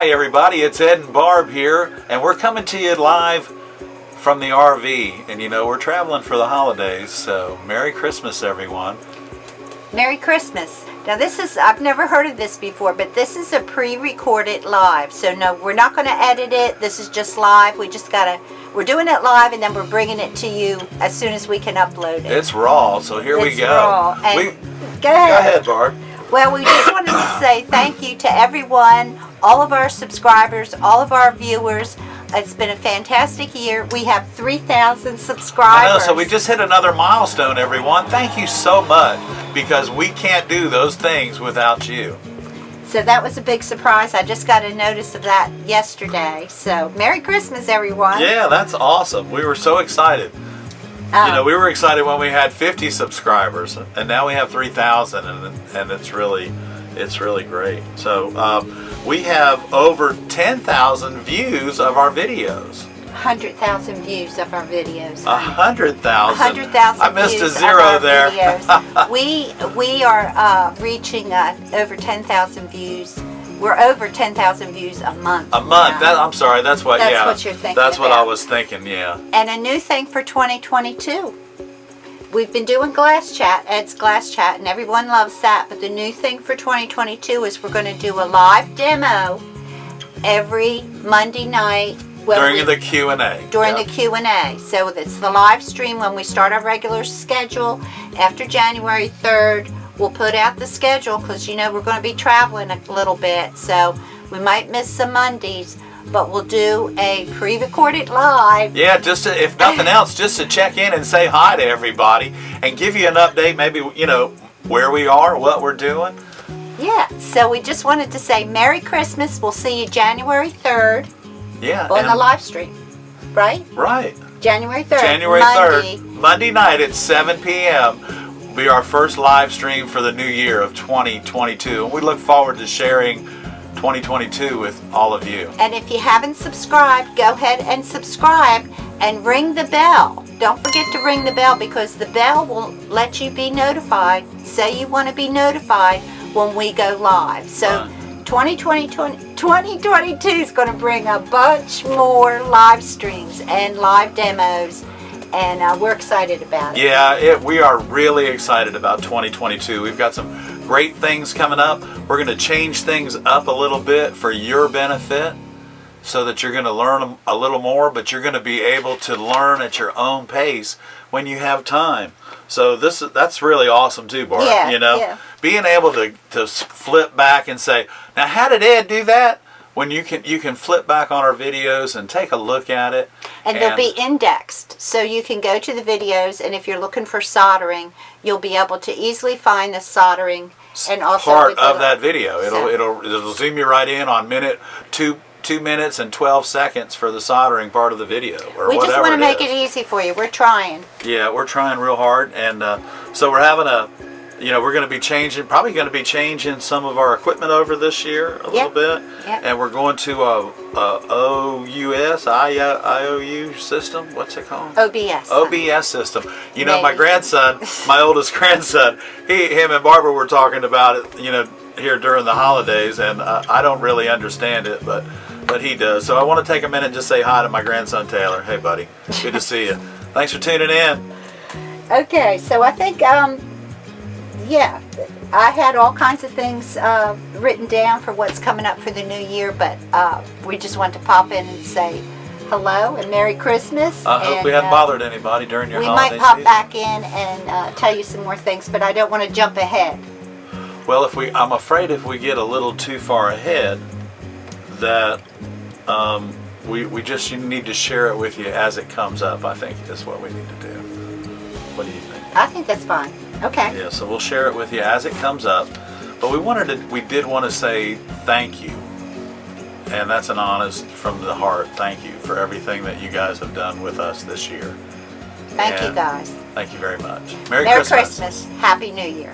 Hey everybody, it's Ed and Barb here, and we're coming to you live from the RV. And you know, we're traveling for the holidays, so Merry Christmas everyone. Merry Christmas. Now this is, I've never heard of this before, but this is a pre-recorded live. So no, we're not going to edit it. This is just live. We're doing it live, and then we're bringing it to you as soon as we can upload it. It's raw, so here we go. Raw. And Go ahead, Barb. Well, we just wanted to say thank you to everyone, all of our subscribers, all of our viewers. It's been a fantastic year. We have 3,000 subscribers. I know, so we just hit another milestone, everyone. Thank you so much, because we can't do those things without you. So that was a big surprise. I just got a notice of that yesterday. So Merry Christmas, everyone. Yeah, that's awesome. We were so excited. You know, we were excited when we had 50 subscribers, and now we have 3,000, and it's really great. So we have over 10,000 views of our videos. 100,000 views of our videos. 100,000. 100,000. I missed a zero there. we are reaching over 10,000 views. We're over 10,000 views a month. A month. I'm sorry. That's what. That's what you're thinking. That's what I was thinking. Yeah. And a new thing for 2022. We've been doing Glass Chat, Ed's Glass Chat, and everyone loves that. But the new thing for 2022 is we're going to do a live demo every Monday night. During the Q&A. During the Q&A. So it's the live stream when we start our regular schedule. After January 3rd, we'll put out the schedule because, you know, we're going to be traveling a little bit. So we might miss some Mondays, but we'll do a pre-recorded live. Yeah, just to, if nothing else, just to check in and say hi to everybody and give you an update, maybe, you know, where we are, what we're doing. Yeah, so we just wanted to say Merry Christmas. We'll see you January 3rd. Yeah. On the live stream, right? Right. January 3rd. January 3rd. Monday night at 7 p.m. will be our first live stream for the new year of 2022. And we look forward to sharing 2022 with all of you. And if you haven't subscribed, go ahead and subscribe and ring the bell. Don't forget to ring the bell, because the bell will let you be notified. Say you want to be notified when we go live. So 2022 is going to bring a bunch more live streams and live demos, and we're excited about it. Yeah, we are really excited about 2022. We've got some great things coming up. We're going to change things up a little bit for your benefit, so that you're going to learn a little more, but you're going to be able to learn at your own pace when you have time. So that's really awesome too, Barb. Yeah, you know, yeah. Being able to flip back and say, now how did Ed do that? When you can flip back on our videos and take a look at it. And they'll be indexed, so you can go to the videos, and if you're looking for soldering, you'll be able to easily find the soldering and also part of that video. It'll zoom you right in on two minutes and 12 seconds for the soldering part of the video, or we whatever. just want to make it easy for you. We're trying. Yeah, we're trying real hard, and so we're having we're going to be probably going to be changing some of our equipment over this year a little bit, and we're going to a IOU system. What's it called? OBS system. You know, my grandson, my oldest grandson, him and Barbara were talking about it, you know, here during the holidays, and I don't really understand it, but he does. So I want to take a minute and just say hi to my grandson Taylor. Hey buddy, good to see you. Thanks for tuning in. Okay, so I think yeah, I had all kinds of things written down for what's coming up for the new year, but we just want to pop in and say hello and Merry Christmas. I hope we haven't bothered anybody during your holiday season. We might pop back in and tell you some more things, but I don't want to jump ahead. Well, I'm afraid if we get a little too far ahead, that we just need to share it with you as it comes up. I think is what we need to do. What do you think? I think that's fine. Okay. Yeah, so we'll share it with you as it comes up. But we did want to say thank you, and that's an honest from the heart thank you for everything that you guys have done with us this year. Thank you guys. Thank you very much. Merry Christmas. Happy New Year.